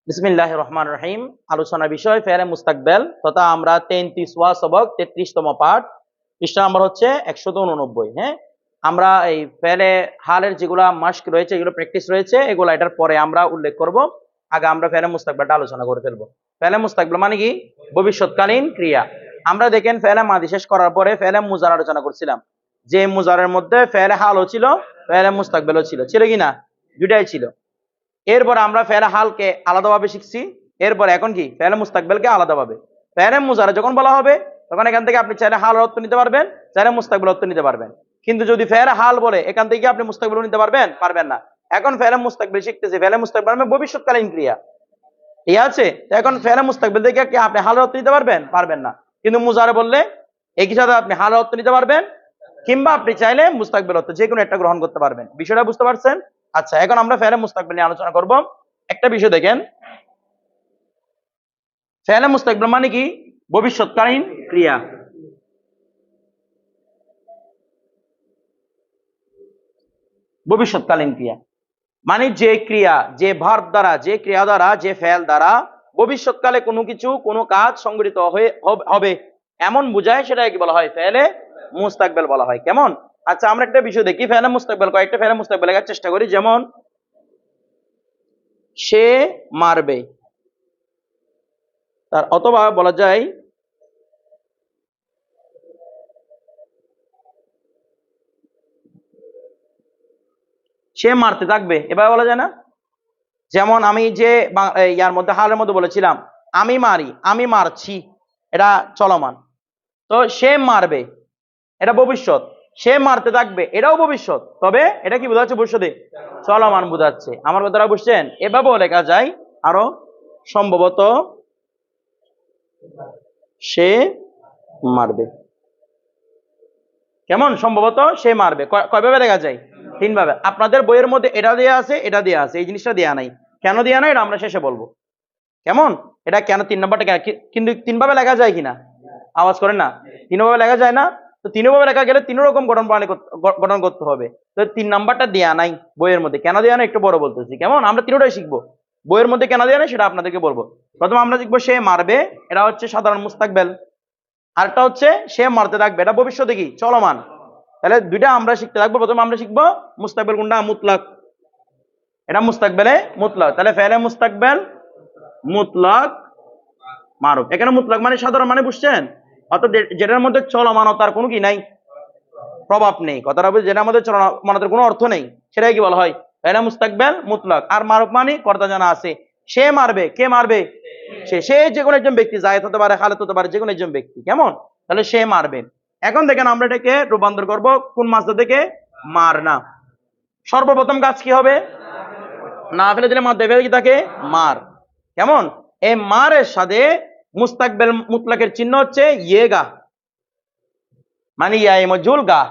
বিসমিল্লাহির রহমানির রহিম। আলোচনা বিষয় ফেলে মুস্তাকবেল তথা আমরা 33ওয়া সবক 33তম পাঠ, পৃষ্ঠা নাম্বার হচ্ছে 189। হ্যাঁ, আমরা এই ফেলে হালের যেগুলা মাস্ক রয়েছে, এগুলো প্র্যাকটিস রয়েছে, এগুলো এটার পরে আমরা উল্লেখ করব। আগে আমরা ফেলে মুস্তাকবেলটা আলোচনা করে ফেলবো। ফেলে মুস্তাকবেল মানে কি? ভবিষ্যৎকালীন ক্রিয়া। আমরা দেখেন ফেলে মাদি শেষ করার পরে ফেলে মুজার আলোচনা করছিলাম, যে মুজারের মধ্যে ফেলে হালও ছিল, ফেলে মুস্তাকবেলও ছিল, ছিল কি না? দুটাই ছিল। এরপর আমরা ফেলে হালকে আলাদাভাবে শিখছি। এরপর এখন কি ফেলে মুস্তাকবেলকে আলাদাভাবে। ফেলে মুজারে যখন বলা হবে তখন এখান থেকে আপনি চাইলে হাল অর্থ নিতে পারবেন, চাইলে মুস্তাকবেল অর্থ নিতে পারবেন। কিন্তু যদি ফেলে হাল বলে এখান থেকে আপনি মুস্তাকবেল নিতে পারবেন? পারবেন না। এখন ফেলে মুস্তাকবেল শিখতেছি, ফেলে মুস্তাকবেল মানে ভবিষ্যৎকালীন ক্রিয়া, ঠিক আছে? এখন ফেলে মুস্তাকবেল থেকে কি আপনি হাল অর্থ নিতে পারবেন? পারবেন না। কিন্তু মুজারে বললে একই সাথে আপনি হাল অর্থ নিতে পারবেন, কিংবা আপনি চাইলে মুস্তাকবেল অর্থ যে কোনো একটা গ্রহণ করতে পারবেন। বিষয়টা বুঝতে পারছেন? আচ্ছা, এখন আমরা ফেলে মুস্তাকবেল নিয়ে আলোচনা করব। একটা বিষয় দেখেন, ফেলে মুস্তাকবেল মানে কি? ভবিষ্যৎকালীন ক্রিয়া। ভবিষ্যৎকালীন ক্রিয়া মানে যে ক্রিয়া, যে ভার্ব দ্বারা, যে ক্রিয়া দ্বারা, যে ফেল দ্বারা ভবিষ্যৎকালে কোনো কিছু, কোনো কাজ সংঘটিত হবে এমন বোঝায়, সেটা কি বলা হয়? ফেলে মুস্তাকবেল বলা হয়। কেমন? আচ্ছা, আমরা একটা বিষয় দেখি, ফেলে মুস্তাকবেল, কয়েকটা ফেলে মুস্তাকবেল লেখার চেষ্টা করি। যেমন সে মারবে, তার অথবা বলা যায় সে মারতে থাকবে, এভাবে বলা যায় না? যেমন আমি যে ইয়ার মধ্যে হালের মধ্যে বলেছিলাম আমি মারি, আমি মারছি, এটা চলমান। তো সে মারবে, এটা ভবিষ্যৎ। সে মারতে থাকবে, এটাও ভবিষ্যৎ, তবে এটা কি বোঝাচ্ছে? ভবিষ্যতে চলমান বোঝাচ্ছে। আমার কথাটা বুঝছেন? এভাবেও লেখা যায় আরো, সম্ভবত সে মারবে। কেমন? সম্ভবত সে মারবে কয়ভাবে লেখা যায়? তিনভাবে। আপনাদের বইয়ের মধ্যে এটা দেয়া আছে, এটা দেয়া আছে, এই জিনিসটা দেয়া নাই। কেন দেয়া নাই এটা আমরা শেষে বলবো। কেমন? এটা কেন 3 নম্বরটা কেন? কিন্তু 3ভাবে লেখা যায় কিনা? আওয়াজ করেন না। 3ভাবে লেখা যায় না? তো 3ভাবে লেখা গেলে 3 রকম গঠন করতে হবে। তো 3 নাম্বারটা দেয়া নাই বইয়ের মধ্যে। কেন দেয়া নাই একটু বড় বলতেছি। কেমন? আমরা 3টাই শিখবো। বইয়ের মধ্যে কেন দেয়া নাই সেটা আপনাদেরকে বলবো। প্রথম আমরা শিখবো সে মারবে, এটা হচ্ছে সাধারণ মুস্তাকবেল। আরেকটা হচ্ছে সে মারতে থাকবে, এটা ভবিষ্যতে কি? চলমান। তাহলে দুইটা আমরা শিখতে থাকবো। প্রথমে আমরা শিখবো মুস্তাকবেল কোনটা? মুতলাক। এটা মুস্তাকবেলে মুতলাক। তাহলে ফেলে মুস্তাকবেল মুতলাক মারুফ। এখানে মুতলাক মানে সাধারণ, মানে বুঝছেন? অর্থাৎ যেটার মধ্যে চলমানতার কোনো কি নাই, প্রভাব নেই। কথাটা বুঝে, যেটার মধ্যে চলমানতার কোনো অর্থ নেই, সেটাই কি বলা হয়? ফেলে মুস্তাকবেল মুতলাক। আর মারুফ মানে কর্তা জানা আছে। সে মারবে, কে মারবে? সে যে কোনো একজন ব্যক্তি, জায়েদ হতে পারে, খালেদ হতে পারে, যে কোনো একজন ব্যক্তি। কেমন? তাহলে সে মারবে। এখন দেখেন আমরা এটাকে রূপান্তর করব কোন মাসদা থেকে? মার না। সর্বপ্রথম কাজ কি হবে? না ফেলে দিলে মার দেবে কি তাকে? মার। কেমন? এই মারের সাথে মুস্তাকবেল মুতলাকের চিহ্ন হচ্ছে ইয়েগা, মানে ইয়ায়ে মজহুল গা,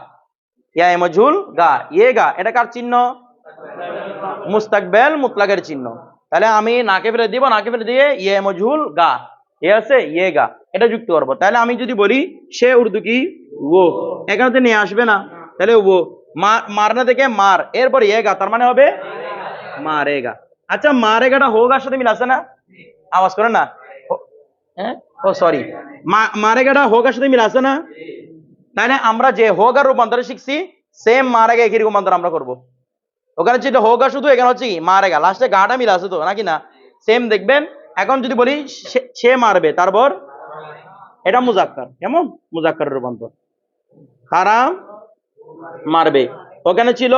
ইয়ায়ে মজহুল গা, ইয়েগা। এটা কার চিহ্ন? মুস্তাকবেল মুতলাকের চিহ্ন। তাহলে আমি নাকে ফেলে দিব, নাকে ফেলে দিয়ে ইয়ে মজহুল গা, ঠিক আছে, ইয়েগা, এটা যুক্ত করবো। তাহলে আমি যদি বলি সে উর্দু কি? ও, এখানে তো নিয়ে আসবে না। তাহলে ও মারনা থেকে মার, এরপর ইয়েগা, তার মানে হবে মারেগা। আচ্ছা, মারেগাটা হোগার সাথে মিল আছে না? আওয়াজ করে না। হ্যাঁ, ও সরি, মারেগাটা হোগার সাথে মিল আছে না? তাহলে আমরা যে হোগার রূপান্তর শিখছি, সেম মারেগা একই রূপান্তর আমরা করব। ওখানে যেটা হোগা শুধু, এখানে হচ্ছে কি? মারেগা, লাস্টে গাটা মিল আছে তো নাকি না? সেম দেখবেন। এখন যদি বলি সে মারবে, তারপর এটা মুজাক্কার। কেমন? মুজাক্কারের রূপান্তর। হারাম মারবে, ওখানে ছিল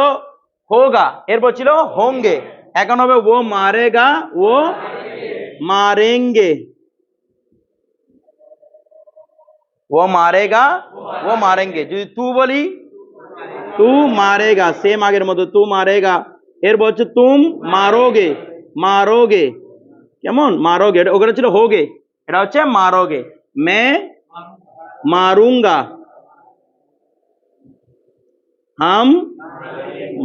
হোগা, এরপর ছিল হোঙ্গে, এখন হবে ও মারেগা, ও মারেঙ্গে, ও মারেগা, ও মারেঙ্গে। যদি তু বলি, তু মারেগা, সেম আগের মতো, তু মারেগা। এরপর হচ্ছে তুম মারোগে, মারোগে। কেমন? মারোগে, ওখানে ছিল হোগে, এটা হচ্ছে মারোগে। মে মারুঙ্গা, হাম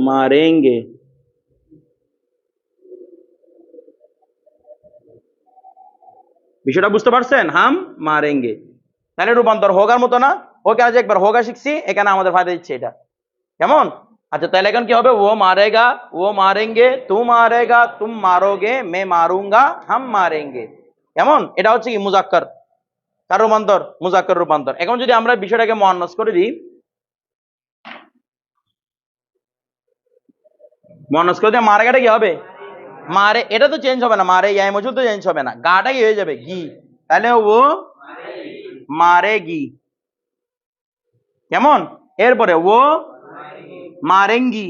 মারেঙ্গে। বিষয়টা বুঝতে পারছেন? হাম মারেঙ্গে। তাহলে রূপান্তর হোগার মতো না? ওকে আজ একবার হোগা শিখছি, এখানে আমাদের ফায়দা দিচ্ছে এটা। কেমন? আচ্ছা তাহলে এখন কি হবে, ও মারেগা ও মারেঙ্গে, তু মারেগা তুম মারোগে, মে মারুঙ্গা হাম মারেঙ্গে। কেমন? এটা হচ্ছে কি মুজাক্কার, কার রূপান্তর? মুজাক্কার রূপান্তর। এখন যদি আমরা বিষয়টাকে মুয়ান্নাস করে দিই, মুয়ান্নাস করে দিয়ে মারেগাটা কি হবে? মারে, এটা তো চেঞ্জ হবে না, মারে ইয়াই মজুল তো চেঞ্জ হবে না, গাটা কি হয়ে যাবে? গি। তাহলে ও মারে গি। কেমন? এরপরে ও মারেঙ্গি।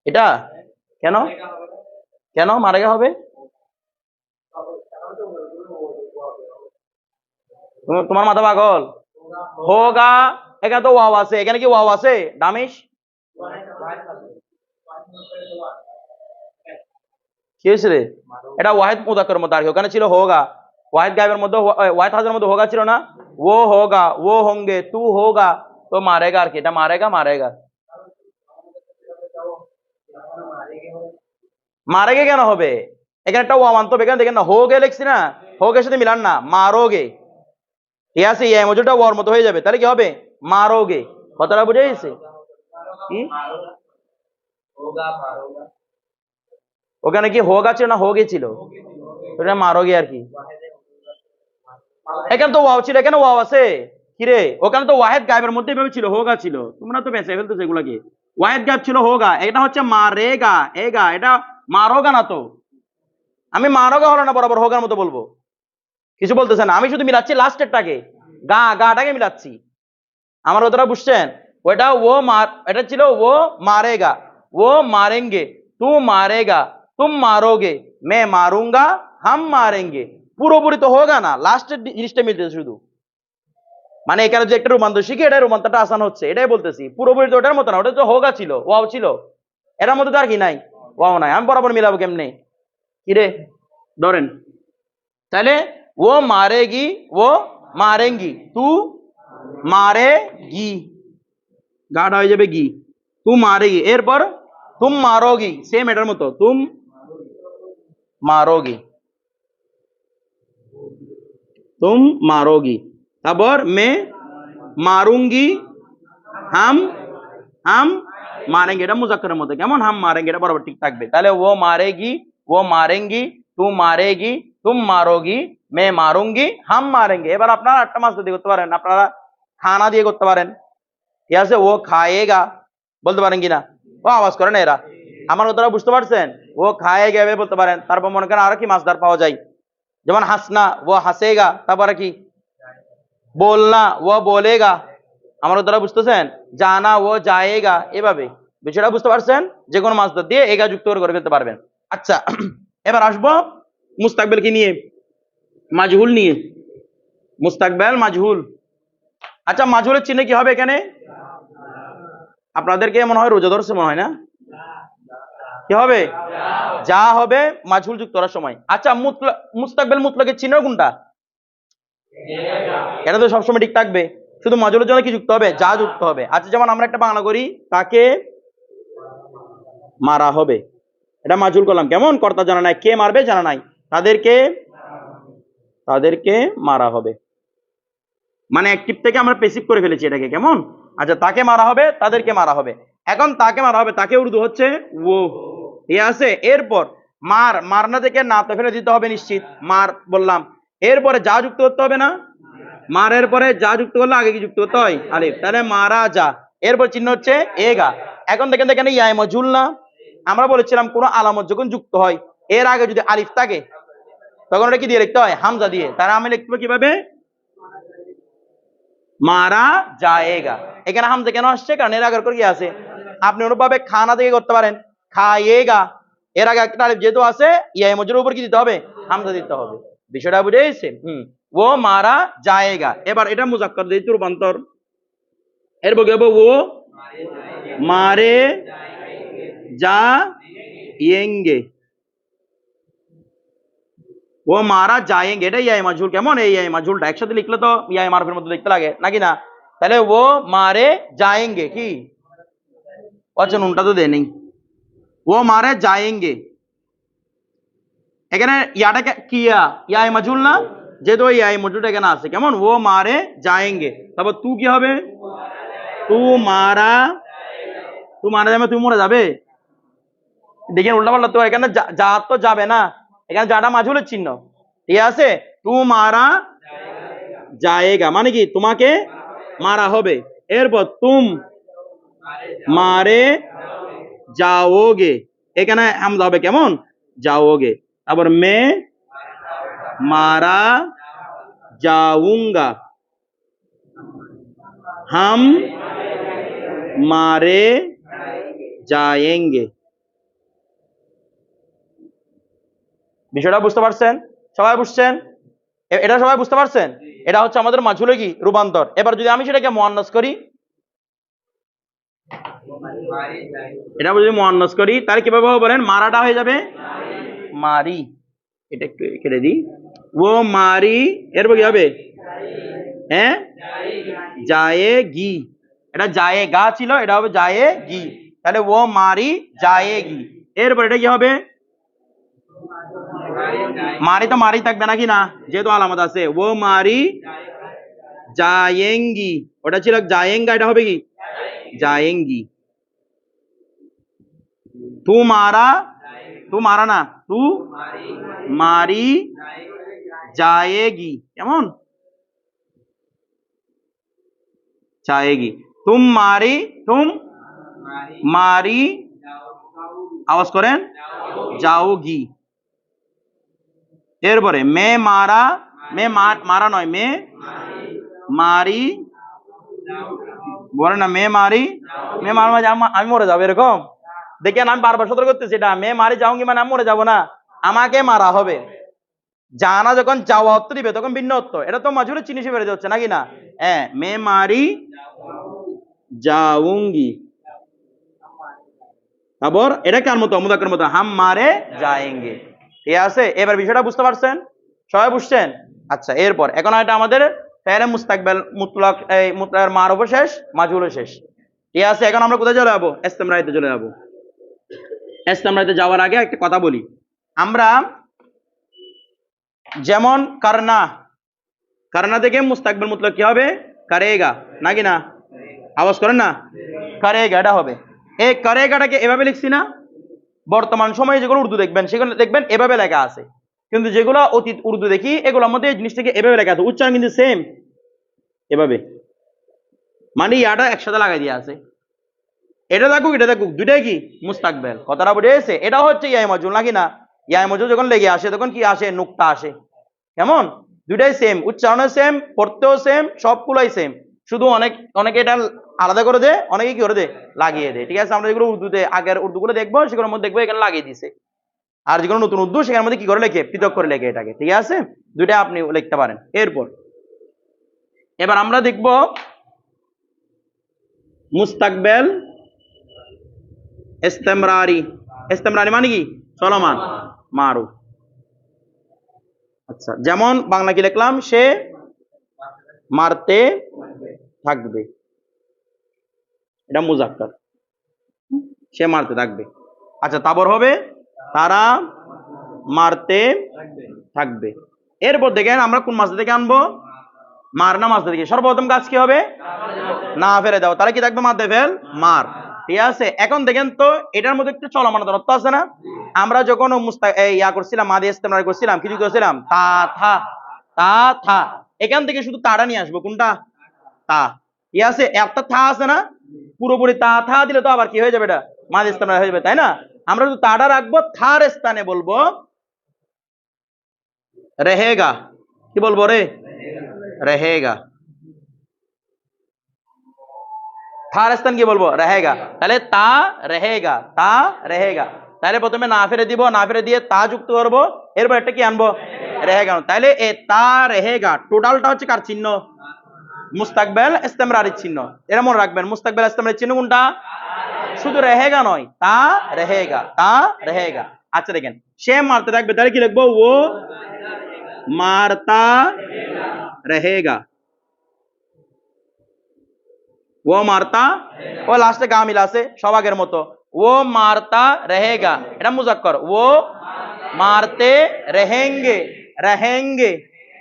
এটা কেন? কেন মারেগা হবে? তোমার মাথা পাগল? হোগা, এখানে তো ওয়াও আছে, এখানে কি ওয়াও আছে দামিশ? কি হয়েছে রে? এটা ওয়াহিদ মুদাক্কার মধ্যে আর কি, ওখানে ছিল হোগা, ওয়াহিদ গায়েবের মধ্যে, ওয়াহিদ হাজারের মধ্যে হোগা ছিল না, ও হোগা ও হোঙ্গে তু হোগা, তো মারেগা আর কি, এটা মারেগা মারেগা। মারেগে কেন হবে? এখানে একটা ওয়াও আনতে হবে, এখানে দেখেন না হোগে লিখছি না, হোগের সাথে মিলান না, মারোগে, ঠিক আছে, এই মজুরটা ওয়ার মতো হয়ে যাবে, তাহলে কি হবে? মারোগে। কথাটা বুঝে গেছে? কি ওখানে কি হোগা ছিল না হোগে ছিল? ওটা মারোগে আর কি। এখানে তো ওয়াও ছিল, এখানে ওয়াও আছে কিরে? ওখানে তো ওয়াহেদ গায়েবের মধ্যে এভাবে ছিল, হোগা ছিল, তোমরা তো বেঁচে ফেলতেছো এগুলাকে। ওয়াহেদ গায়েব ছিল হোগা, এটা হচ্ছে মারেগা এগা, এটা মারোগা না তো, আমি মারোগা হলো না বরাবর হোগার মতো বলবো, কিছু বলতেছে না, আমি শুধু মিলাচ্ছি লাস্টেরটাকে, গাটাকে মিলাচ্ছি। আমার ওটা বুঝছেন? ওটা ও মার, এটা ছিল ও মারেগা ও মারেঙ্গে, তু মারেগা তুম মারোগে, মে মারুঙ্গা হাম মারেঙ্গে। পুরোপুরি তো হোগা না, লাস্টের জিনিসটা মিলতেছে শুধু, মানে এখানে যে একটা রূপান্তর শিখি, এটা রূপান্তরটা আসান হচ্ছে, এটাই বলতেছি। পুরোপুরি তো ওটার মতো না, ওটা তো হোগা ছিল, ওয়াও ছিল, এটার মধ্যে তো আর কি নাই, ওয়াও নাই, আমি বরাবর মিলাবো কেমনে? কিরে ধরেন, তাহলে ও মারেগি ও মারেঙ্গি, তু মারেগি, গাঢ় হয়ে যাবে গি, তু মারেগি। এরপর তুম মারোগি, সেম এটার মতো, তুম মারোগি, তুম মারোগি। তারপর মে মারুঙ্গি হাম হাম মারেঙ্গে, এটা মুজাক্কারের মধ্যে, কেমন? হাম মারেঙ্গে, এটা বরাবর ঠিক থাকবে। তাহলে ও মারেগি ও মারেঙ্গি, তু মারেগি তুম মারোগি, মে মারুঙ্গি হাম মারেঙ্গে। এবার আপনারা একটা মাস দিয়ে করতে পারেন, আপনারা খানা দিয়ে করতে পারেন, ঠিক আছে, ও খায়েগা বলতে পারেন কিনা? ও আওয়াজ করে না এরা, আমার কথাটা বুঝতে পারছেন? ও খায়েগা এভাবে বলতে পারেন। তারপর মনে করেন আরো কি মাছদার পাওয়া যায়, যেমন হাসনা ও হাসেগা, তারপরে কি বলনা ও বলেগা, আমার দ্বারা বুঝতেছেন? জানা ও যায়েগা, এভাবে বিষয়টা বুঝতে পারছেন? যে কোনো মাছদার দিয়ে এগা যুক্ত করে ফেলতে পারবেন। আচ্ছা এবার আসবো মুস্তাকবেল কি নিয়ে, মাজহুল নিয়ে, মুস্তাকবেল মাজহুল। আচ্ছা মাজহুলের চিহ্ন কি হবে এখানে? আপনাদেরকে মনে হয় রোজা ধরছে মনে হয় না, কি হবে? যা হবে মাজহুল যুক্ত করার সময়। আচ্ছা মুস্তাকবেল মুতলাকের চিহ্ন কোনটা? এটা তো সবসময় ঠিক থাকবে, শুধু মাজহুলের জন্য কি যুক্ত হবে? যা যুক্ত হবে। আচ্ছা যেমন আমরা একটা বাংলা করি, তাকে মারা হবে, এটা মাজহুল করলাম, কেমন? কর্তা জানা নাই, কে মারবে জানা নাই, তাদেরকে তাদেরকে মারা হবে, মানে অ্যাক্টিভ থেকে আমরা প্যাসিভ করে ফেলেছি এটাকে, কেমন? আচ্ছা তাকে মারা হবে, তাদেরকে মারা হবে। এখন তাকে মারা হবে, তাকে উর্দু হচ্ছে ও, ঠিক আছে। এরপর মারনা থেকে না তো ফেলে দিতে হবে নিশ্চিত, মার বললাম। এরপরে যা যুক্ত করতে হবে না, মারের পরে যা যুক্ত করলে আগে কি যুক্ত করতে হয়? আলিফ, তাহলে মারা যা। এরপর চিহ্ন হচ্ছে এগা। এখন দেখেন এখানে ইয়ায় মজুল না, আমরা বলেছিলাম কোন আলামত যখন যুক্ত হয় এর আগে যদি আলিফ থাকে তখন ওটা কি দিয়ে লিখতে হয়? হামজা দিয়ে। তাহলে আমি লিখবো কিভাবে? মারা যায়েগা। এখানে হামজা কেন আসছে? কারণ এর আগে কি আছে? আপনি অনুভাবে খানা থেকে করতে পারেন, খায়েগা, এর আগে একটা আলিফ যেহেতু আছে, ইয়ায় মজুরের উপর কি দিতে হবে? হামজা দিতে হবে। বিষয়টা বুঝে গেছে? ও মারা যায়েগা। এবার এটা মুজাক্কার দিয়ে রূপান্তর, এর বলতে হবে ও মারে যা ইয়েঙ্গে, ও মারা যায়েঙ্গে, এটা ইয়াই মাজহুল, কেমন? এই ইয়াই মাজহুলটা একসাথে লিখলে তো ইয়াই মারুফের মধ্যে লিখতে লাগে নাকি না? তাহলে ও মারে যায়েঙ্গে কি, আচ্ছা নুনটা তো দেয়নি, ও মারে যায়েঙ্গে। এখানে ইয়াটা কি ইয়াই মাজহুল না, যেহেতু ওই আই মজুদ এখানে আছে, কেমন? ও মারে যায়েঙ্গে। তারপর তু কি হবে? তু মারা, তু মারা যাবে, তুই মরে যাবে। দেখেন উল্টা পাল্টা, তো এখানে যা তো যাবে না, এখানে যাটা মাজহুলের চিহ্ন, ঠিক আছে? তু মারা যায়েগা মানে কি তোমাকে মারা হবে। এরপর তুম মারে যাওগে, এখানে হামজা হবে, কেমন? যাওগে। তারপর মে মারা जाऊंगा, हम मारे जाएंगे। বিষয়টা বুঝতে পারছেন? সবাই বুঝছেন? এটা সবাই বুঝতে পারছেন? এটা হচ্ছে আমাদের মাজহুলে কি রূপান্তর। এবার যদি আমি সেটাকে মুআন্নাস করি, এটা যদি মুআন্নাস করি তাহলে কিভাবে হবে বলেন? মারাটা হয়ে যাবে মারি। এটা একটু কেটে দিই। ও মারি, এরপর কি হবে? হ্যাঁ, जाएगी। এটা जाएगा ছিল, এটা হবে जाएगी। তাহলে ও মারি जाएगी। এরপর এটা কি হবে? মারি তো মারি থাকবে নাকি না, যেহেতু আলামত আছে। ও মারি जाएंगी, ওটা ছিল जाएंगा, এটা হবে কি जाएंगी। तू मारा, तू मारा না, तू मारी जाएगी, কেমন? जाएगी। तुम मारी, तुम मारी, আওয়াজ করেন, যাওগি। এরপরে মে মারা, মে মারা নয়, মে মারি, বলে না মে মারি, মে মারা মানে আমি মরে যাবো, এরকম। দেখেন আমি বারবার সতর্ক করতেছি, এটা মে মারি যাওগি মানে আমি মরে যাবো না, আমাকে মারা হবে। জানা যখন যাওয়া অর্থ দিবে তখন ভিন্ন অর্থ, এটা তো মাজহুলের চিহ্ন হিসেবে বেড়ে যাচ্ছে নাকি না? হ্যাঁ, মে মারি যাউঙ্গি। তারপর এটা কার মতো? মুযাক্কার মতো, হাম মারে যায়েঙ্গে। ঠিক আছে, এবার বিষয়টা বুঝতে পারছেন? সবাই বুঝছেন? আচ্ছা, এরপর এখন এটা আমাদের ফেলে মুস্তাকবেল মুতলাক, এই মুতলাকের মারুফ শেষ, মাজহুল শেষ। ঠিক আছে, এখন আমরা কোথায় চলে যাবো? ইস্তেমরারিতে চলে যাবো। ইস্তেমরারিতে যাওয়ার আগে একটা কথা বলি। আমরা যেমন কারনা, কারনা থেকে মুস্তাকবেল মুতলাক কি হবে? করেগা নাকি না? আওয়াজ করেন না, করেগা এটা হবে। এই করেগাটাকে এভাবে লিখছি না? বর্তমান সময়ে যেগুলো উর্দু দেখবেন সেগুলো দেখবেন এভাবে লেখা আছে, কিন্তু যেগুলো অতীত উর্দু দেখি এগুলোর মধ্যে এই জিনিসটাকে এভাবে লেখা আছে, উচ্চারণ কিন্তু সেম এভাবে, মানে ইয়াটা একসাথে লাগাই দিয়ে আছে। এটা দেখুক, এটা দেখুক, দুইটাই কি মুস্তাকবেল। কথাটা বুঝে গেছে? এটা হচ্ছে ইয়াই মাজহুল নাকি না? ইয়াই মাজহুল যখন লেগে আসে তখন কি আসে? নুক্তা আসে, কেমন? দুইটাই সেম, উচ্চারণও সেম, পড়তেও সেম, সবগুলাই সেম। শুধু অনেকে এটা আলাদা করে দেয়, অনেকে কি করে দেয়? লাগিয়ে দেয়। ঠিক আছে, আমরা যেগুলো উর্দুতে আগের উর্দুগুলো দেখবো সেগুলোর মধ্যে দেখবো এখানে লাগিয়ে দিছে, আর যেগুলো নতুন উর্দু সেখানের মধ্যে কি করে লেখে? পৃথক করে লেখে এটাকে। ঠিক আছে, দুইটা আপনি লিখতে পারেন। এরপর এবার আমরা দেখব মুস্তাকবেল ইস্তেমরারি। ইস্তেমরারি মানে কি? চলমান মারুফ। আচ্ছা, যেমন বাংলা কি লিখলাম? সে মারতে থাকবে, এটা মুজাক্কার, সে মারতে থাকবে। আচ্ছা, তারপর হবে তারা মারতে থাকবে। এরপর দেখেন আমরা কোন মাসে থেকে আনবো? মার না মাসে থেকে। সর্বপ্রথম কাজ কি হবে? না ফেলে দাও, তাহলে কি থাকবে? মারতে ফেল মার। ঠিক আছে, এখন দেখেন তো এটার মধ্যে একটু চলমান অর্থ আছে না? আমরা যখন ইয়া করছিলাম, মাদি ইস্তেমরারি করছিলাম, কিছু করছিলাম তা থা, তা থা, এখান থেকে শুধু তাটা নিয়ে আসবো। কোনটা? তা। ঠিক আছে, একটা থা আছে না? পুরোপুরি তা থা দিলে তো আবার কি হয়ে যাবে? এটা মাদি ইস্তেমরারি হয়ে যাবে, তাই না? আমরা শুধু তাটা রাখবো, থার স্থানে বলবো रहेगा। কি বলবো রে? रहेगा। থার স্থান কি বলবো? रहेगा। তাহলে তা रहेगा, তা रहेगा। তাহলে প্রথমে না ফেরে দিব, না ফেরে দিয়ে তা যুক্ত করবো, এরপর একটা কি আনবো? रहेगा। তাহলে এ তা रहेगा টোটালটা হচ্ছে কার চিহ্ন? মুস্তাকবেল ইস্তেমরারির চিহ্ন। এটা মনে রাখবেন, মুস্তাকবেল ইস্তেমরারির চিহ্ন কোনটা? শুধু रहेगा নয়, তা रहेगा, তা रहेगा। আচ্ছা দেখেন, সে মারতে থাকবে, তাহলে কি লিখবো? ও मारता रहेगा, वो मारता, ও লাস্টে গা মিলা আছে সব আগের মতো, वो मारता रहेगा, এটা মুজাক্কর। वो मारते रहेंगे, रहेंगे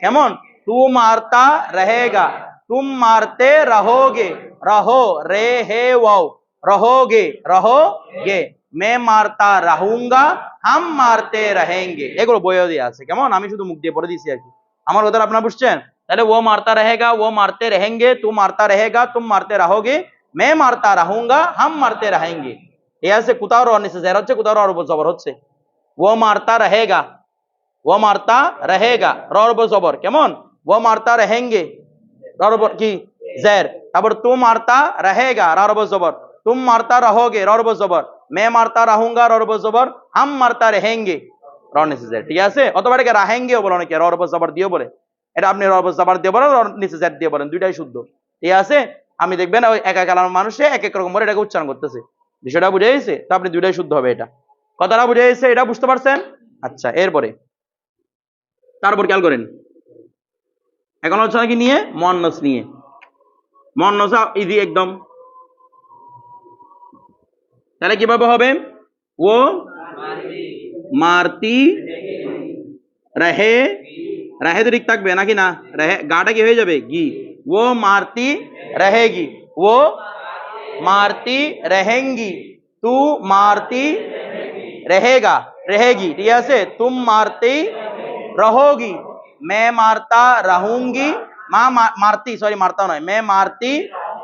কেমন? তু মারতা রহেগা, তুম মারতে রহোগে, রহো রে হে ওয়াও, রহোগে রহোগে, মে মারতা রাহুঙ্গা, হাম মারতে রহেঙ্গে। এগুলো বইও দিয়ে আছে। কেমন? আমি শুধু মুখ দিয়ে পড়ে দিয়েছি আর কি। আমার কথা আপনারা বুঝছেন? তাহলে ও মারতা রহেগা, ও মারতে রহেঙ্গে, তু মারতা রহেগা, তুম মারতে রহোগে, মে মারতা রাহুঙ্গা, হাম মারতে রহেঙ্গে। ঠিক আছে? কোথাও র নিচে জের হচ্ছে, কোথাও রর উপর জবর হচ্ছে। ও মারতা রহেগা, ও মারতা রহেগা, রর উপর জবর। কেমন? ও মারতা রহেঙ্গে, রর উপর কি? জের। তারপর তুম মারতা রহেগা, রর উপর জবর। তুম মারতা রহোগে, রর উপর জবর। মে মারতা রাহুঙ্গা, রর উপর জবর। হাম মারতা রহেঙ্গে, রর নিচে জের। ঠিক আছে? অথবা এটাকে রাহেঙ্গেও বলে অনেকে, রর উপর জবর দিয়েও বলে। এটা আপনি রর উপর জবর দিয়ে বলেন, রর নিচে জের দিয়ে বলেন, দুইটাই শুদ্ধ। ঠিক আছে? আমি দেখবেন ওই এক এক আলাদা মানুষে এক এক রকম করে এটাকে উচ্চারণ করতেছে। বিষয়টা বুঝে গেছে? তো আপনি দুইটাই শুদ্ধ হবে। এটা কথাটা বুঝে গেছে? এটা বুঝতে পারছেন? আচ্ছা, এরপরে তারপর খেয়াল করেন, এখন হচ্ছে নাকি নিয়ে মুয়ান্নাস নিয়ে। মুয়ান্নাস ইজি একদম। তাহলে কিভাবে হবে? ও মারতি রহে, রহে তো ঠিক থাকবে নাকি না? রহে গাটা কি হয়ে যাবে? গি। ও মারতি रहेगी, वो मारती रहेंगी, तू मारती रहेगा, रहेगी। ठीक है? तुम मारती रहोगी, मैं मारता रहूंगी, माँ मारती, सॉरी मारता नहीं, मैं मारती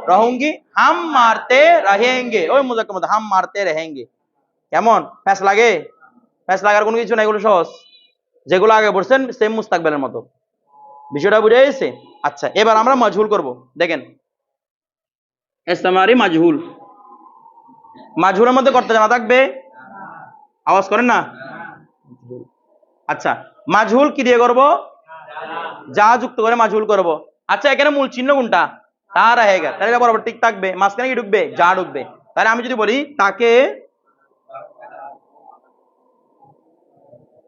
रहूंगी, हम मारते रहेंगे। ওই মুজাক্কার মধ্যে हम मारते रहेंगे। কেমন? প্যাচ লাগে? প্যাচ লাগার কোনো কিছু নাই, এগুলো সহজ। যেগুলো আগে পড়ছেন সেম মুস্তাকবেলের মতো। বিষয়টা বুঝে গেছে? আচ্ছা, এবার আমরা মাজহুল করব। দেখেন, ইসতিমারি মাজহুল। মাজহুলের মধ্যে করতে জানা থাকবে, আওয়াজ করেন না। আচ্ছা, মাজহুল কি দিয়ে করব? যা যুক্ত করে মাজহুল করব। আচ্ছা, এখানে মূল চিহ্ন কোনটা? তা রহেগা। তাহলে এটা বরাবর ঠিক থাকবে, মাঝখানে কি ঢুকবে? যা ঢুকবে। তাহলে আমি যদি বলি তাকে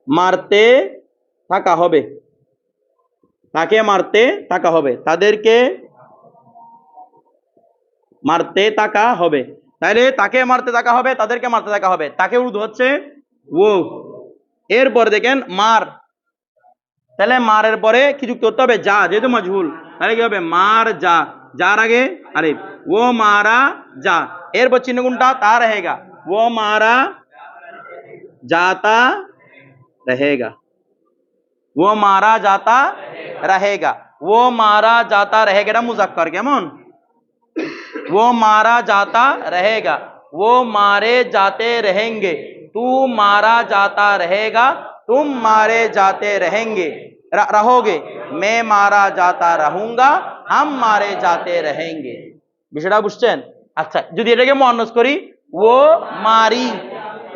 মারতে থাকা হবে, তাকে মারতে থাকা হবে, তাদেরকে মারতে থাকা হবে। তাহলে তাকে মারতে থাকা হবে, তাদেরকে মারতে থাকা হবে। তাকে উর্দু হচ্ছে ও। এরপর দেখেন মার, তাহলে মারের পরে কি যুক্ত করতে হবে? যা, যেহেতু মাজহুল। তাহলে কি হবে? মার যা, যার আগে আরে ও মারা যা। এরপর চিহ্ন কোনটা? তা রহেগা, ও মারা जाता रहेगा, वो मारा जाता रहेगा, वो मारा जाता रहेगा। এটা মুজাক্কার। কেমন? वो मारा जाता रहेगा, वो मारे जाते रहेंगे, तू मारा जाता रहेगा, तुम मारे जाते रहेंगे, रहोगे, मैं मारा जाता रहूंगा, हम मारे जाते रहेंगे। বিষয়টা বুঝছেন? আচ্ছা, যদি এটাকে মুয়ান্নাস করি, वो मारी,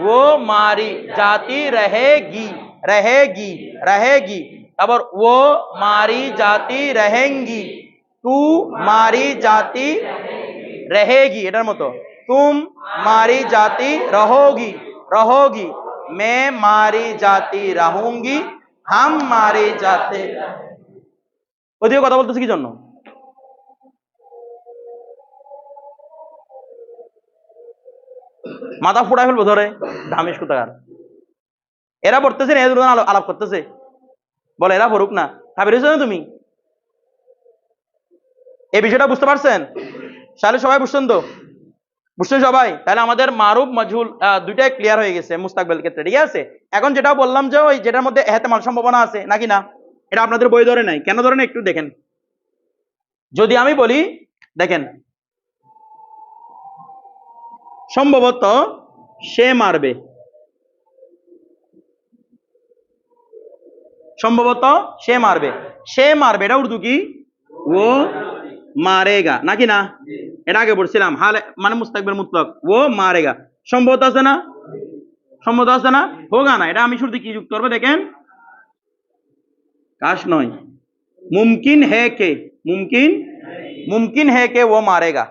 वो मारी जाती रहेगी, रहेगी, रहेगी। তারপর वो मारी जाती रहेंगी, तू मारी जाती रहेगी, এটার মতো। तुम मारी जाती रहोगी, रहोगी, मैं मारी जाती रहूंगी, हम मारे जाते। ওদিকে কথা বলতেছি কি জন্য? মাথা ফুটাই ফেলবো ধরে, ধামেশ কোথাকার। এরা পড়তেছে না, এদের আলাপ করতেছে, বলে এরা পড়ুক না। ভাবি রয়েছো না তুমি? এই বিষয়টা বুঝতে পারছেন? তাহলে সবাই বুঝছেন তো? বুঝছেন সবাই? তাহলে আমাদের মারুফ মাজহুল দুইটাই ক্লিয়ার হয়ে গেছে মুস্তাকবেল ক্ষেত্রে। ঠিক আছে? এখন যেটা বললাম যে ওই যেটার মধ্যে এহতেমাল সম্ভাবনা আছে নাকি না, এটা আপনাদের বই ধরে নাই। কেন ধরে নাই একটু দেখেন। যদি আমি বলি, দেখেন, সম্ভবত সে মারবে, সম্ভবত সে মারবে, সে মারবে, এটা উর্দু কি? ও মারেগা নাকি না? এটা আগে বলছিলাম, হাল মানে মুস্তাকবিল মুতলক, ও মারেগা। সম্ভবত আছে না? সম্ভবত আছে না? হোগা না। এটা আমি শুরুতে কি যুক্ত করবো? দেখেন, কাশ নয়, মুমকিন হে কে, মুমকিন, মুমকিন হে কে ও মারেগা,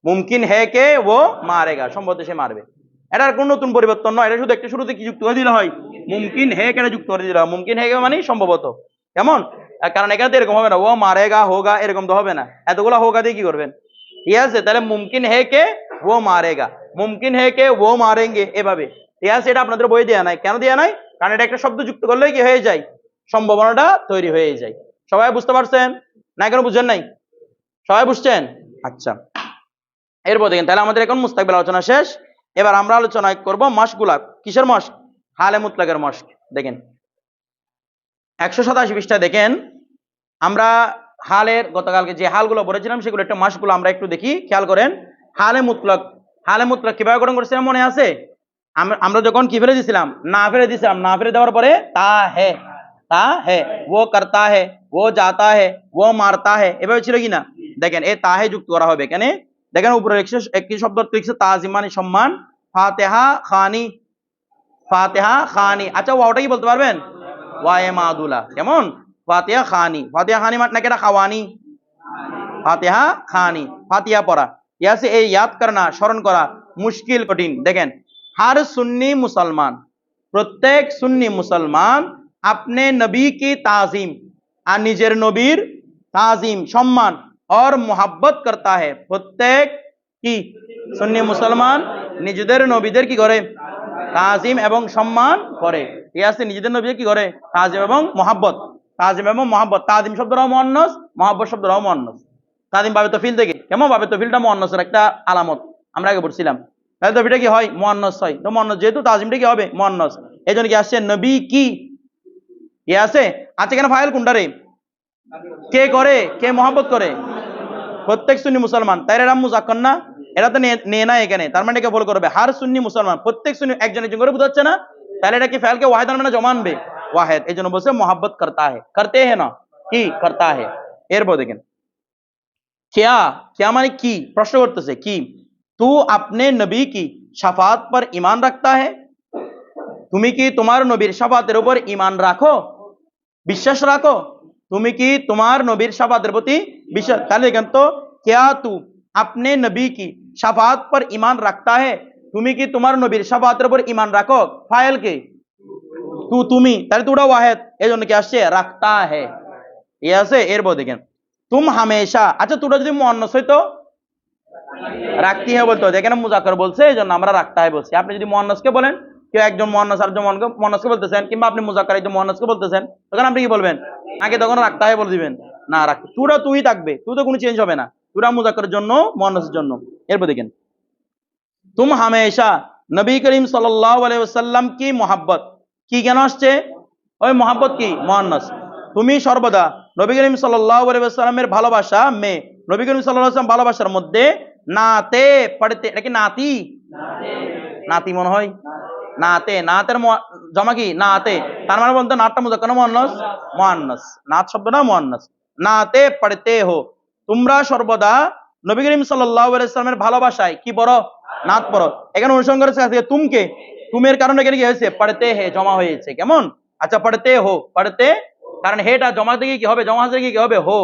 মুমকিন হে কে ও মারেগা, সম্ভবত সে মারবে। এটার কোন নতুন পরিবর্তন নয়, এটা শুধু একটা শুরুতে কি যুক্ত করে দিলে হয়? মুমকিন হে কে যুক্ত করে দিলে হয়। মুমকিন হে কে মানে সম্ভবত। কেমন? কারণ এখানে তো এরকম হবে না, ও মারেগা হোগা এরকম তো হবে না। এতগুলা হোগা দিয়ে কি করবেন? ঠিক আছে? তাহলে মুমকিন হে কে ও মারেগা, মুমকিন হে কে ও মারেঙ্গে, এভাবে। ঠিক আছে? এটা আপনাদের বই দেয়া নাই। কেন দেয়া নাই? কারণ এটা একটা শব্দ যুক্ত করলে কি হয়ে যায়? সম্ভাবনাটা তৈরি হয়ে যায়। সবাই বুঝতে পারছেন না? কেন বুঝেন নাই? সবাই বুঝছেন? আচ্ছা, এরপর দেখেন তাহলে আমাদের এখন মুস্তাকবিল আলোচনা শেষ। এবার আমরা আলোচনা করব মাসগুলা। কিসের মাস? হালে মুতলাকের মাস। দেখেন 187 পৃষ্ঠা দেখেন, আমরা হালের গতকালকে যে হালগুলো পড়েছিলাম সেগুলো একটা মাসগুলো আমরা একটু দেখি, খেয়াল করেন। হালে মুতলাক, হালে মুতলাক কিভাবে গঠন করেছিলাম মনে আছে? আমরা যখন কি ফেলে দিছিলাম? না ফেলে দিছিলাম। না ফেলে দেওয়ার পরে তা হে, ও করতা হে, ও যাতা হে, ও মারতা হে, এভাবে ছিল কিনা? দেখেন এই তা হে যুক্ত করা হবে এখানে। দেখেন উপরে একটি শব্দ লিখছে তাজিম মানে সম্মান, ফাতেহা খানি, ফাতেহা খানি। আচ্ছা ওয়াওটা কি বলতে পারবেন? ওয়ায়ে মাদুলা। কেমন? ফাতিহা খানি, ফাতিহা খানি মানে কেটা? খাওয়ানি, ফাতিহা খানি, ফাতিহা পড়া। ইয়াসে এই ইয়াদ করনা, স্মরণ করা মুশকিল, কঠিন। দেখেন हर सुन्नी मुसलमान, प्रत्येक सुन्नी मुसलमान अपने नबी की ताजीम, निजेर नबीर ताजीम सम्मान और मोहब्बत करता है। प्रत्येक की सुन्नी मुसलमान निजेदेर नबीदेर की करे? ताजीम एवं सम्मान करे। ঠিক আছে, নিজেদের নবীকে কি করে? তাজিম এবং মহব্বত। তাজিম এবং মহব্বত। তাজিম শব্দটাও মুয়ান্নাস, মহব্বত শব্দটাও মুয়ান্নাস। তাজিম বাবে তফিল থেকে, কেমন? বাবে তফিলটা মুয়ান্নাসের একটা আলামত, আমরা আগে পড়ছিলাম। তাহলে তফিলটা কি হয়? মুয়ান্নাস হয়। তো মুয়ান্নাস যেহেতু, তাজিমটা কি হবে? মুয়ান্নাস। এইজন্য কি আসছে? নবী কি ইয়ে আছে। আচ্ছা কেন ফাইল কোনটা রে? কে করে? কে মহব্বত করে? প্রত্যেক সুন্নি মুসলমান। তাই এরা মুজাক্কার না, এরা তো নিয়ে না এখানে, তার মানে কে ফলো করবে? হার সুন্নি মুসলমান, প্রত্যেক সুন্নি, একজন একজন করে বুঝাচ্ছে না? তাহলে এটা কি ফাইলকে ওয়াহিদ মানে জমা আনবে? ওয়াহিদ। এই জন্য বলছে মোহাব্বত করতা হে, করতে হে না, কি করতা হে। এরপর দেখেন क्या, क्या মানে কি? প্রশ্ন করতেছে কি? तू अपने नबी की शफात पर ईमान रखता है, তুমি কি তোমার নবীর শাফাতের উপর ঈমান রাখো, বিশ্বাস রাখো? তুমি কি তোমার নবীর শাফাতের প্রতি বিশ্বাস? তাহলে দেখেন তো, क्या तू अपने नबी की शफात पर ईमान रखता है, তুমি কি তোমার নবীর শাফাতের উপর ঈমান রাখো? ফাইল কে? তু, তুমি। তাহলে তুটা ওয়াহিদ, এজন্য কি আসছে? রাখতা হে। এই আছে। এরপর দেখেন তুম হামেশা। আচ্ছা তুটা যদি মুয়ান্নাস হইতো রাখতি হে বলতো, যেখানে মুজাক্কার বলছে এই জন্য আমরা রাখতা হে বলছি। আপনি যদি মুয়ান্নাসকে বলেন, কেউ একজন মুয়ান্নাস আরেকজন মুয়ান্নাসকে বলতেছেন, কিংবা আপনি মুজাক্কার একজন মুয়ান্নাসকে বলতেছেন, তখন আপনি কি বলবেন? আগে তখন রাখতা হে বলে দিবেন না, রাখতে। তুটা তুই থাকবে, তুই তো কোনো চেঞ্জ হবে না। তুটা মুজাক্কারের জন্য, মুয়ান্নাসের জন্য। এরপর দেখেন তুম হামেশা নবী করিম সাল্লাল্লাহু আলাইহি ওয়াসাল্লাম কি মোহাব্বত, কি কেন আসছে? ওই মোহাব্বত কি? মুয়ান্নাস। তুমি সর্বদা নবী করিম সাল্লাল্লাহু আলাইহি ওয়াসাল্লামের ভালোবাসা মে, নবী করিম সাল্লাল্লাহু আলাইহি ওয়াসাল্লাম ভালোবাসার মধ্যে নাতে পড়তে, এটা কি নাতি? নাতি মনে হয়, নাতে। নাতের জমা কি? নাতে। তার মানে বলতে নাতটা মুজাক্কার না মুয়ান্নাস? মুয়ান্নাস। নাত শব্দটা মুয়ান্নাস। নাতে পড়তে হো, তোমরা সর্বদা নবী করিম সাল্লাল্লাহু আলাইহি ওয়াসাল্লামের ভালোবাসায় কি পড়ো? নাত পড়ো। এখানে অনুসরণ করেছে আজকে তুমকে, তুমের কারণে এখানে কি হয়েছে? পড়তে হে জমা হয়েছে। কেমন? আচ্ছা পড়তে হো, পড়তে, কারণ হেটা জমা থেকে কি হবে? জমা হাজরে কি হবে? হো।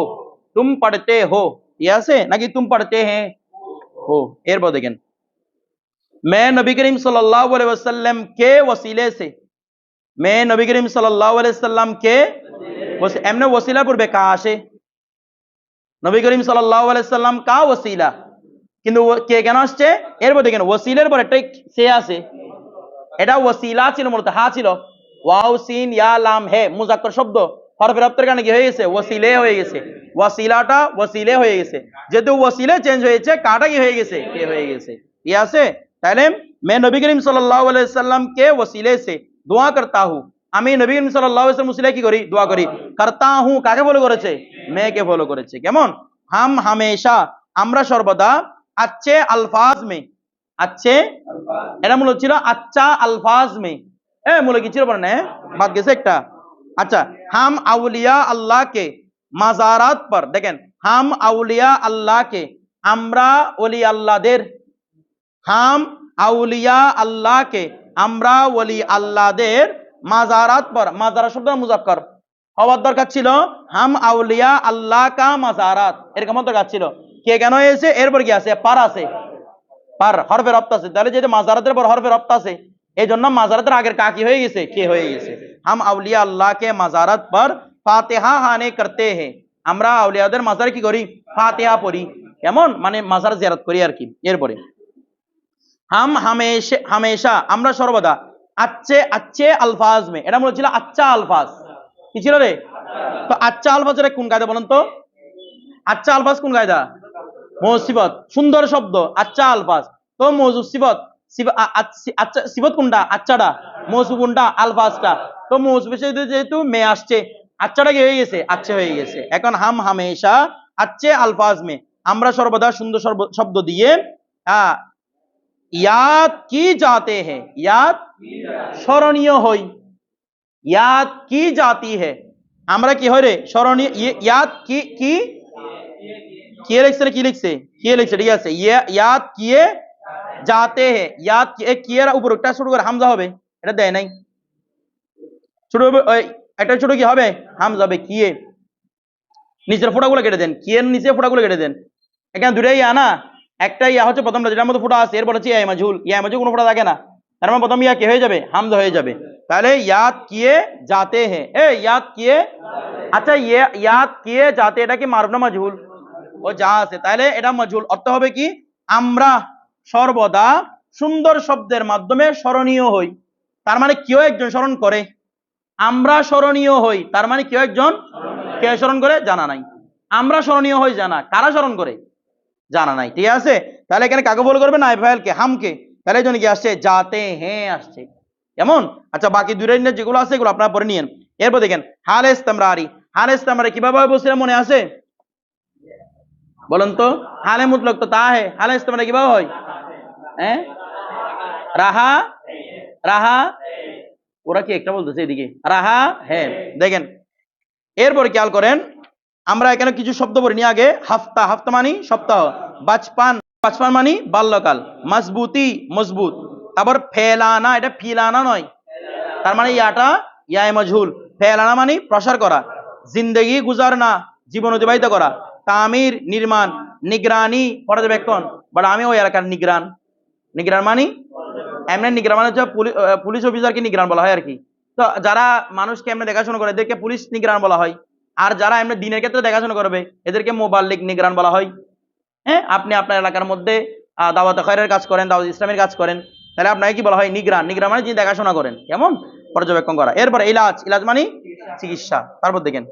তুম পড়তে হো, ইয়ে আছে নাকি তুম পড়তে হে हो। एरपो देखें मैं नबी करीम सल्लल्लाहु अलैहि वसल्लम के वसीले से, मैं नबी करीम सल्लल्लाहु अलैहि वसल्लम के एमने वसीला पूर्वे का आशे, नबी करीम सल्लल्लाहु अलैहि वसल्लम का वसीला, কিন্তু কে কেন আসছে? এরপর দেখেন ওসিলের পর একটা সে আছে, এটা ওসিলা ছিল মূলত, হা ছিল, ওয়াও সিন ইয়া লাম হে, মুজাক্কার শব্দ, হরফের রপ্তের কারণে কি হয়ে গেছে? ওসিলে হয়ে গেছে। ওয়াসিলাটা ওসিলে হয়ে গেছে। যেহেতু ওসিলে চেঞ্জ হয়েছে, কাটা কি হয়ে গেছে? কে হয়ে গেছে। ঠিক আছে? তাহলে मैं नबी करीम सल्लल्लाहु अलैहि वसल्लम के वसीले से दुआ करता हूं, আমি নবী করিম সাল্লাল্লাহু আলাইহি ওয়াসাল্লাম উসিলায় কি করি? দোয়া করি। করতা হুঁ কাকে ফলো করেছে? মেকে ফলো করেছে। কেমন? হাম হামেশা, আমরা সর্বদা, अच्छे अल्फाज में, अच्छे এটা মূলত ছিল আচ্ছা আলফাজ মে, মূলত কি ছিল বলেন? বাদ গেছে একটা। আচ্ছা হাম আউলিয়া আল্লাহ কে মাজারাত पर, দেখেন হাম আউলিয়া আল্লাহ কে, আমরা ওলি আল্লাহদের, হাম আউলিয়া আল্লাহ কে, আমরা ওলি আল্লাহদের মাজারাত पर, মাজারা শব্দ মুজাক্কার হওয়ার দরকার ছিল, হাম আউলিয়া আল্লাহ কা মাজারাত এরকম দরকার ছিল। কে কেন হয়েছে? এরপর কি আছে? পার আছে, পার হরফে রপ্ত আছে। তাহলে যেহেতু মাজারাতের পর হরফে রপ্ত আছে, এই জন্য মাজারাতের আগের কা কি হয়ে গেছে? কে হয়ে গেছে। হাম আউলিয়া আল্লাহ কে মাজারাত पर ফাতিহা হানে করতে হে, আমরা আউলিয়াদের মাজারে কি করি? ফাতিহা পড়ি। কেমন? মানে মাজার জিয়ারত করি আর কি। এরপরে হাম হামেশা, হামেশা আমরা সর্বদা, अच्छे अच्छे अल्फाज में, এটা মনে ছিল আচ্ছা আলফাজ, কি ছিল রে? তো আচ্ছা আলফাজের কোন কায়দা বলেন তো? আচ্ছা আলফাজ কোন কায়দা? মৌসিবত, সুন্দর শব্দ আচ্ছা আলফাজ। তো মৌজুদ সিবত, আচ্ছা সিবত কোনটা? আচ্ছাটা। মৌসুফ কোনটা? আলফাজটা। তো মৌসুফের সাথে যেহেতু মে আসছে, আচ্ছাটা কি হয়ে গেছে? আচ্ছা হয়ে গেছে। এখন হাম হামেশা আচ্ছে আলফাজ মে, আমরা সর্বদা সুন্দর শব্দ দিয়ে ইয়াদ কি যাতে হ্যাঁ, ইয়াদ স্মরণীয় হই, ইয়াদ কি জাতি হে, আমরা কি হয় রে স্মরণীয়, ইয়াদ কি কি কে লিখছে কি লিখছে? কে লিখছে, ঠিক আছে। ইয়াদ কিয়ে যাতে হে, ইয়াদ কিয়ের উপর একটা ছোট করে হামজা হবে, এটা দেয় নাই, ছোট হবে একটা ছোট কি হবে? হামজা হবে। কিয়ে নিচের ফোঁটাগুলো কেটে দেন, কিয়ের নিচে ফোঁটাগুলো কেটে দেন। এখানে দুটাই ইয়া না, একটা ইয়া হচ্ছে প্রথমটা যেটার মধ্যে ফোঁটা আছে, এরপর হচ্ছে ইয়া মাজহুল, ইয়া মাজহুল কোনো ফোঁটা থাকে না, তার মানে প্রথম ইয়া কি হয়ে যাবে? হামজা হয়ে যাবে। তাহলে ইয়াদ কিয়ে যাতে হে, ইয়াদ কিয়ে, আচ্ছা ইয়াদ কিয়ে যাতে, এটা কি মারুফ না মাজহুল? ও যা আছে, তাহলে এটা মাজহুল। অর্থ হবে কি? আমরা সর্বদা সুন্দর শব্দের মাধ্যমে স্মরণীয় হই, তার মানে কেউ একজন স্মরণ করে। আমরা স্মরণীয় হই, তার মানে কেউ একজন, কে স্মরণ করে? জানা নাই। আমরা স্মরণীয় হই জানা, কারা স্মরণ করে? জানা নাই। ঠিক আছে, তাহলে এখানে কাকে বল করবে? নাইব ফাইলকে, হামকে। তাহলে এই জন্য কি আসছে? যাতে হ্যাঁ আসছে। কেমন? আচ্ছা বাকি দুই লাইনের যেগুলো আছে এগুলো আপনারা পরে নিয়েন। এরপর দেখেন হালে ইস্তেমরারি। হালে ইস্তেমরারি কিভাবে বলছিলাম মনে আছে? বলেন তো। হালে মুতলক তো তা হে, হালে ইস্তেমরারি কিভাবে হয়? হ্যাঁ, রাহা, রাহা, ওরা কি একটা বলতেছে এদিকে, রাহা হ্যাঁ। দেখেন এরপর খেয়াল করেন, আমরা এখানে কিছু শব্দ পড়ি নি আগে। হাফতা, হাফতা মানি সপ্তাহ। বাচপান, বাচপান মানি বাল্যকাল। মজবুতি, মজবুত। তারপর ফেলানা, এটা ফিলানা নয়, তার মানে ইয়াটা ইয়ায় মজহুল। ফেলানা মানি প্রসার করা। জিন্দেগি গুজারনা, জীবন অতিবাহিত করা। তামির, নির্মাণ। নিগরানি, পর্যবেক্ষণ। বাট আমি ওই এলাকার নিগরান। নিগরান মানি এমনি, নিগরান মানে হচ্ছে পুলিশ অফিসারকে নিগরান বলা হয় আর কি। তো যারা মানুষকে এমনি দেখাশোনা করে এদেরকে পুলিশ নিগরান বলা হয়। আর যারা এমনি দিনের ক্ষেত্রে দেখাশোনা করবে এদেরকে মোবাল্লিগ নিগরান বলা হয়। হ্যাঁ, আপনি আপনার এলাকার মধ্যে দাওয়াত খায়রের কাজ করেন, দাওয়াত ইসলামের কাজ করেন, তাহলে আপনাকে কি বলা হয়? নিগরান। নিগরান মানে যিনি দেখাশোনা করেন, কেমন? পর্যবেক্ষণ করা। এরপর ইলাজ, ইলাজ মানে চিকিৎসা। তারপর দেখেন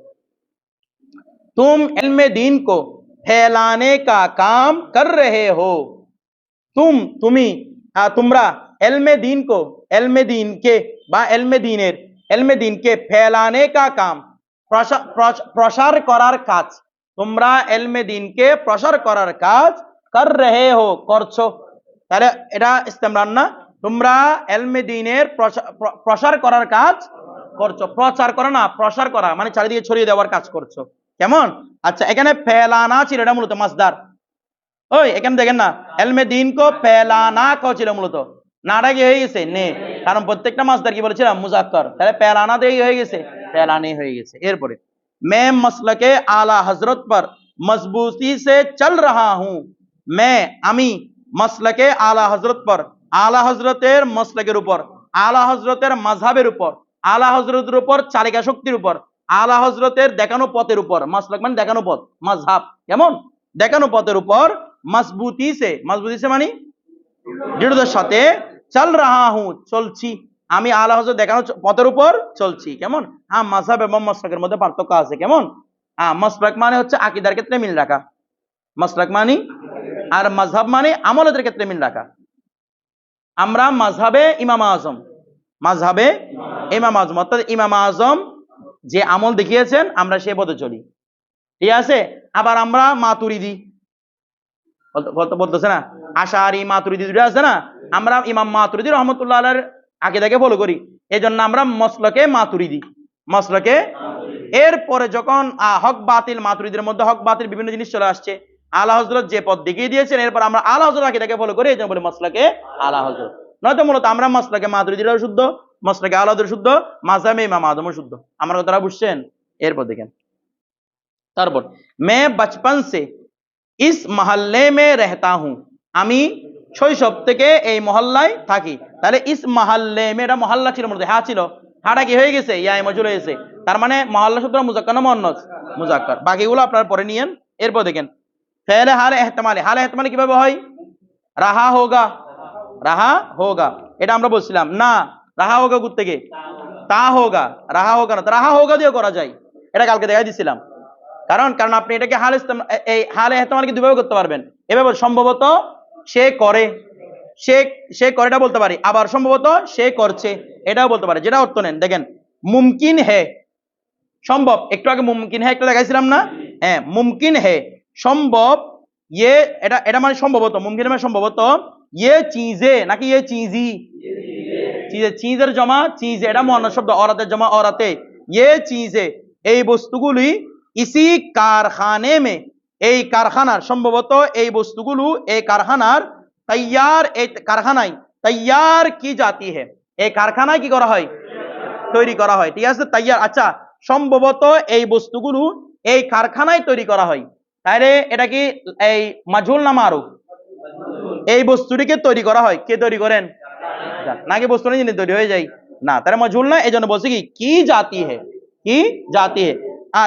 তুম ইলমে দীন কো ফেলানে কা কাম কর রহে হো। তুমি, তোমরা এলমে দিন কো, এলমে দিনকে বা এলমে দিনের, এলমে দিনকে ফেলানে কা কাম, প্রসার করার কাজ। তোমরা এলমে দিনকে প্রসার করার কাজ কর রহে হো, করছো। তাহলে এটা ইস্তেমরার না, তোমরা এলমে দিনের প্রসার করার কাজ করছো। প্রচার করা না, প্রসার করা মানে চারিদিকে ছড়িয়ে দেওয়ার কাজ করছো। কেমন? আচ্ছা এখানে ফেলানা ছিল, এটা মূলত মাসদার। ওই এখানে দেখেন না, এলমে দিন কো পেলানা ছিল মূলত, নাটা কি হয়ে গেছে? নে, কারণ প্রত্যেকটা মাসদার কি বলেছিলাম? মুজাক্কার। তাহলে পেলানা দিয়ে হয়ে গেছে, পেলানি হয়ে গেছে। এরপরে मैं मसलके आला हजरत पर मजबूती से चल रहा हूं। मैं আমি মসলকে আলা হজরত পর, আলা হজরতের মসলকের উপর, আলা হজরতের মাযহাবের উপর, আলা হজরতের উপর চালিকা শক্তির উপর, আলা হজরতের দেখানো পথের উপর। মাসলক মানে দেখানো পথ, মাযহাব কেমন? দেখানো পথের উপর মজবুতি সে মানে দৃঢ়তার সাথে, চল রাহা হুঁ চলছি, আমি আলা হযরত দেখানো পথের উপর চলছি। কেমন? হ্যাঁ, মাযহাব এবং মাসলাকের মধ্যে পার্থক্য আছে। কেমন? হ্যাঁ, মাসলাক মানে হচ্ছে আকীদার ক্ষেত্রে মিল রাখা, মাসলাক মানে, আর মাযহাব মানে আমলের ক্ষেত্রে মিল রাখা। আমরা মাযহাবে ইমাম আযম, মাযহাবে ইমাম আযম, অর্থাৎ ইমাম আযম যে আমল দেখিয়েছেন আমরা সেই পথে চলি। ঠিক আছে? আবার আমরা মাতুরিদি বলতেছে না, আশারি মাতুরিদি দুটো আছে না, আমরা ইমাম মাতুরিদি রহমতুল্লাহ আলাইহির আকীদাকে ফলো করি, এই জন্য আমরা মসলকে মাতুরিদি, মসলকে। এরপরে যখন হক বাতিল, মাতুরিদের মধ্যে হক বাতিল বিভিন্ন জিনিস চলে আসছে, আলা হযরত যে পথ দেখিয়ে দিয়েছেন এরপর আমরা আলা হযরত আকীদাকে ফলো করি, এই জন্য বলি মসলকে আলা হযরত। নয়তো মূলত আমরা মসলকে মাতুরিদিরাও শুদ্ধ, মসলকে আলা হযরত শুদ্ধ, মাযহাবে ইমাম আযমও শুদ্ধ। আমার কথাটা বুঝছেন? এরপর দেখেন তারপর मैं बचपन से इस महल्ले में रहता हूं। আমি শৈশব থেকে এই মহল্লায় থাকি। তাহলে ইস মাহাল্লে মে, এটা মহল্লা ছিল মূলত, হ্যাঁ ছিল, হাটা কি হয়ে গেছে? ইয়া মজুর হয়েছে। তার মানে মহল্লা শব্দ মুজাক্কার না মুয়ান্নাস? মুজাক্কার। বাকিগুলো আপনারা পরে নিয়েন। এরপর দেখেন ফেলে হালে ইহতিমালে, হালে ইহতিমালে কিভাবে হয়? রাহা হোগা, রাহা হোগা, এটা আমরা বলছিলাম না। রাহা হোগা কোথা থেকে? তা হোগা, রাহা হোগা না, রাহা হোগা দিয়েও করা যায়, এটা কালকে দেখাই দিছিলাম। কারণ আপনি এটাকে এই হালে এহতেমালকে দুইভাবে করতে পারবেন। এভাবে সম্ভবত সে করে, সে করে এটা বলতে পারি, আবার সম্ভবত সে করছে এটাও বলতে পারে। যেটা অর্থ নেন দেখেন, মুমকিন হে সম্ভব, একটু আগে মুমকিন হে একটা দেখাইছিলাম না, হ্যাঁ মুমকিন হে সম্ভব, ইয়ে এটা মানে সম্ভবত, মুমকিন মানে সম্ভবত, ইয়ে চিজে নাকি ইয়ে চিজি, চিজের জমা চিজ, এটা মুয়ান্নাস শব্দ, অরাতের জমা অরাতে, ইয়ে চিজে এই বস্তুগুলি, ইসি কারখানে মে এই কারখানার, সম্ভবত এই বস্তুগুলো এই কারখানার, তৈয়ার এই কারখানায় তৈয়ার কি জাতি হে এই কারখানায় কি করা হয়, তৈরি করা হয়। ঠিক আছে, তৈয়ার, আচ্ছা সম্ভবত এই বস্তুগুলো এই কারখানায় তৈরি করা হয়, তাহলে এটা কি এই মাজহুল না মারুফ? এই বস্তুটিকে তৈরি করা হয়, কে তৈরি করেন? নাকি বস্তুটা জিনিস তৈরি হয়ে যায় না, তারা মাজহুল না, এই জন্য বলছে কি জাতি হে, কি জাতি হে,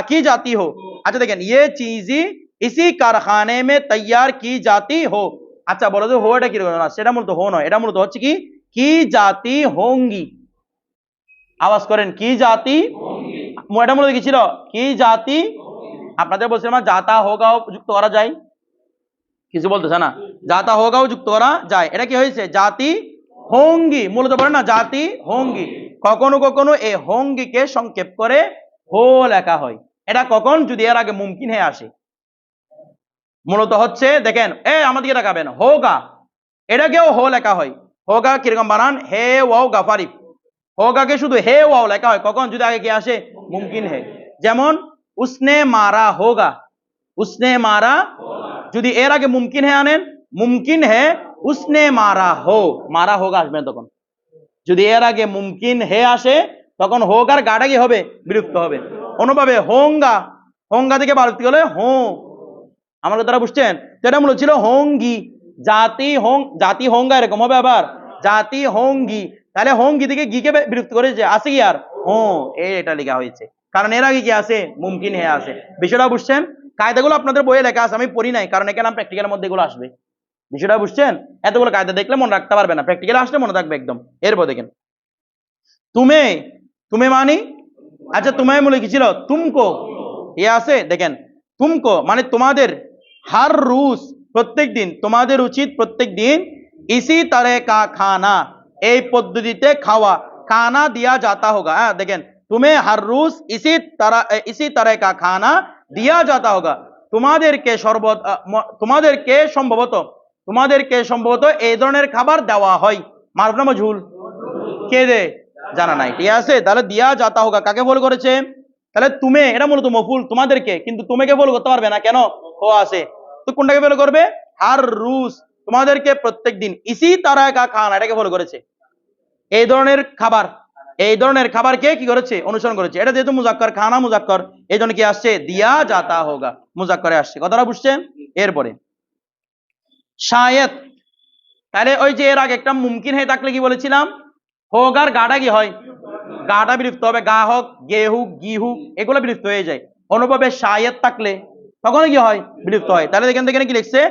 কি জাতি হো। আচ্ছা দেখেন, ইয়ে চিজি ইসি কারখানে মে তৈয়ার কি জাতি হো। আচ্ছা বলো যে হো এটা কি না, সেটা মূলত হো নয়, এটা মূলত হচ্ছে কি জাতি হোঙ্গি। আওয়াজ করেন, কি জাতি, এটা মূলত কি ছিল, কি জাতি। আপনাদের বলছিলাম জাতা হোগাও যুক্ত করা যায়, কিছু বলতেছে না, জাতা হোগাও যুক্ত করা যায়, এটা কি হয়েছে জাতি হোঙ্গি, মূলত বলে না জাতি হোঙ্গি। কখনো কখনো এই হোঙ্গিকে সংক্ষেপ করে হো লেখা হয়, এটা কখন, যদি এর আগে মুমকিন হে আসে। মূলত হচ্ছে দেখেন, আমাদেরকে দেখাবেন হোগা, এটাকেও হো লেখা হয়। হোগা কিরকম বানান, হে ওয়াও গাফারিফ, হোগাকে শুধু হে ওয়াও লেখা হয় কখন, যদি আগে কি আসে মুমকিন হে। যেমন উসনে মারা হোগা, উসনে মারা, যদি এর আগে মুমকিন হে আনেন, মুমকিন হে উসনে মারা হো, মারা হোগা আসবে তখন। যদি এর আগে মুমকিন হে আসে তখন হোগার গাটা কি হবে, বিলুপ্ত হবে। অনুভাবে হোঙ্গা, হোঙ্গা থেকে বাড়তি হলে হো, আমার কথাটা বুঝছেন? তো এটা মূলত ছিল হোঙ্গি, জাতি হোঙ্গা এরকম হবে, আবার জাতি হোঙ্গি, তাহলে হোঙ্গি থেকে গিকে বিলুপ্ত করেছে, আছে কি আর হো, এটা লেখা হয়েছে, কারণ এর আগে কি আছে মুমকিন হে আছে। বিষয়টা বুঝছেন? কায়দাগুলো আপনাদের বইয়ে লেখা আছে, আমি পড়ি নাই, কারণ এখানে প্র্যাকটিক্যালের মধ্যে এগুলো আসবে। বিষয়টা বুঝছেন? এতগুলো কায়দা দেখলে মনে রাখতে পারবে না, প্র্যাকটিক্যালে আসলে মনে থাকবে একদম। এরপর দেখেন তুমে, তুমে মানি, আচ্ছা তুমে মূলে কি ছিল, তুমকো, এ আছে দেখেন, তুমকো মানে তোমাদের, হার রুজ প্রত্যেক দিন, তোমাদের উচিত প্রত্যেক দিন, ইসি তরে কা খানা এই পদ্ধতিতে খাওয়া, খানা দিয়া যাতা হোগা। দেখেন তুমি হার রুজ ইসি তরে কা খানা দিয়া যাতা হোগা, তোমাদেরকে সম্ভবত এই ধরনের খাবার দেওয়া হয়। মারুফ না মাজহুল? কে দে, জানা নাই, ঠিক আছে, তাহলে দিয়া যাতা হোগা কাকে বল করেছে, তাহলে তুমি, এটা মূলত মফুল তোমাদেরকে, কিন্তু তুমিকে বল করতে পারবে না, কেন, ও আছে, তো কোনটাকে বল করবে, হার রুজ তোমাদেরকে প্রত্যেক দিন, ইসি তারা কা খানা এটাকে বল করেছে, এই ধরনের খাবার, এই ধরনের খাবারকে কি করেছে, অনুসরণ করেছে। এটা যেহেতু মুজাক্কর, খানা মুজাক্কর, এই জন্য কি আসছে, দিয়া যাতা হোগা, মুজাক্করে আসছে। কথাটা বুঝছেন? এরপরে শায়দ, তাহলে ওই যে এর আগে একটা মুমকিন হয়ে থাকলে কি বলেছিলাম, হোগার গাটা কি হয়, গাটা বিলুপ্ত হবে, গা হোক গে হুক গি হুক এগুলো বিলুপ্ত হয়ে যায়। অনুভবে শায়দ থাকলে তখন কি হয়, বিলুপ্ত হয়। তাহলে দেখেন দেখেন কি লিখছে,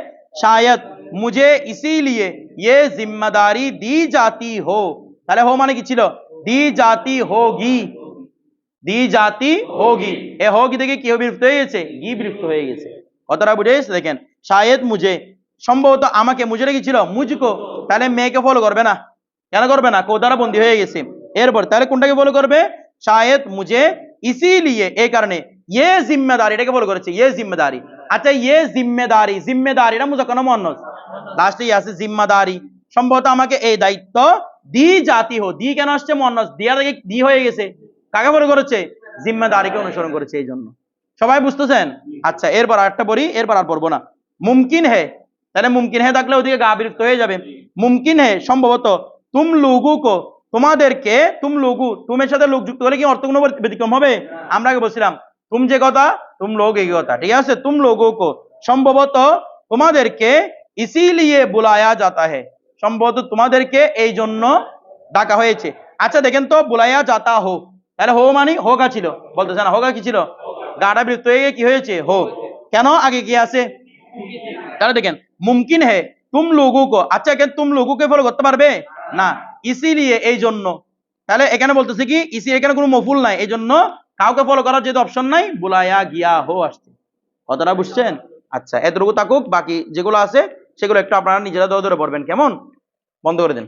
শায়দ মুঝে ইসিলিয়ে ये जिम्मेदारी दी जाती हो, তাহলে হো মানে কি ছিল, দি জাতি হোগি, দি জাতি হোগি, এ হোগি থেকে কি বিলুপ্ত হয়ে গেছে, গি বিলুপ্ত হয়ে গেছে। কথাটা বুঝে গেছে? দেখেন শায়দ মুঝে, সম্ভবত আমাকে, মুঝে কি ছিল, মুঝকো, তাহলে মেয়েকে ফলো করবে না, কেন করবে না, কো দ্বারা বন্দী হয়ে গেছে। এরপর তাহলে কোনটাকে ফলো করবে, শায়দ মুঝে ইসিলিয়ে এই কারণে, ये जिम्मेदारी এটাকে ফলো করেছে, ये जिम्मेदारी। আচ্ছা ये जिम्मेदारी, জিম্মেদারিটা মুজাক্কার না মুয়ান্নাস, লাস্টে আছে জিম্মেদারি, সম্ভবত আমাকে এই দায়িত্ব দি জাতি হো, দি কেন আসছে মুয়ান্নাস, দিয়া থেকে দি হয়ে গেছে, কাকে ফলো করেছে, জিম্মেদারিকে অনুসরণ করেছে, এই জন্য। সবাই বুঝতেছেন? আচ্ছা এরপর আরেকটা পড়ি, এরপর আর পড়বো না। মুমকিন হে, তাহলে মুমকিন হে থাকলে ওদিকে গা বিরক্ত হয়ে যাবে। মুমকিন হে সম্ভবত, তুম লোগু কো তোমাদেরকে, তুম লোগু, তুমের সাথে লোক যুক্ত হলে কি অর্থ কোনো ব্যতিক্রম হবে? আমরা আগে বলছিলাম তুম যে কথা, তুম লোগ এই কথা, ঠিক আছে, তুম লোগো কো সম্ভবত তোমাদেরকে ইসিলিয়ে বুলায়া যাতা হে, সম্ভবত তোমাদেরকে এই জন্য ডাকা হয়েছে। আচ্ছা দেখেন তো, বুলায়া যাতা হো, তাহলে হো মানে হোগা ছিল, বলতেছে না, হোগা কি ছিল, গাটা বিলুপ্ত হয়ে কি হয়েছে, হো, কেন আগে কি আছে। তাহলে দেখেন মুমকিন হে তুম লোগো কো, আচ্ছা কেন তুম লোগো কে ফলো করতে পারবে না, ইসিলিয়ে এই জন্য, তাহলে এখানে বলতেছে কি ইসি এখানে কোনো মফুল নাই, এই জন্য কাউকে ফলো করার যেহেতু অপশন নাই, বুলায়া গিয়া হো আসছে। কথাটা বুঝছেন? আচ্ছা, এতটুকু থাকুক, বাকি যেগুলো আছে সেগুলো একটু আপনারা নিজেরা ধরে ধরে পড়বেন। কেমন? বন্ধ করে দেন।